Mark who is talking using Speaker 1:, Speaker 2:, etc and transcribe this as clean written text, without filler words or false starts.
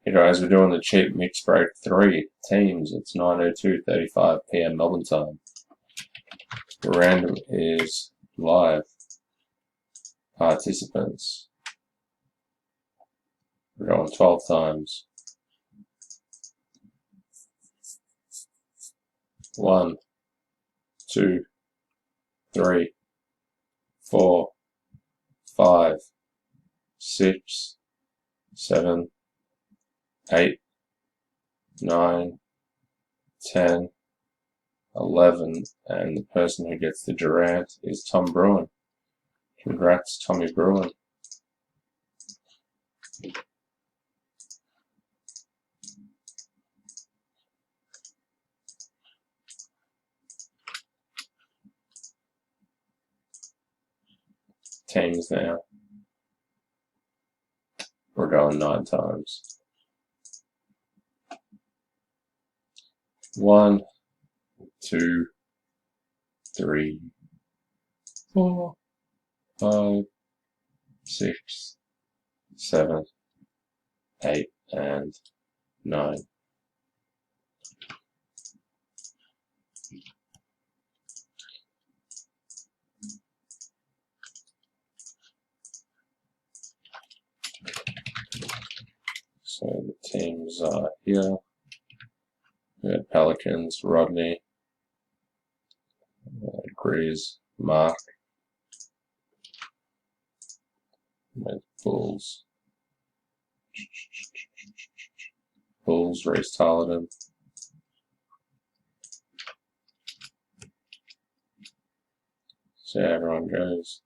Speaker 1: Hey guys, we're doing the cheap mix break 3 teams. It's 9:02:35 p.m. Melbourne time. Random is live. Participants. We're going 12 times. 1, 2, 3, 4, 5, 6, 7, 8, 9, 10, 11, and the person who gets the Durant is Tom Bruin. Congrats, Tommy Bruin. Teams now. We're going 9 times. 1, 2, 3, 4, 5, 6, 7, 8, and 9. So the teams are here. We had Pelicans, Rodney, Grizz, Mark, and Bulls. Bulls, Reese Tarleton. See how everyone goes.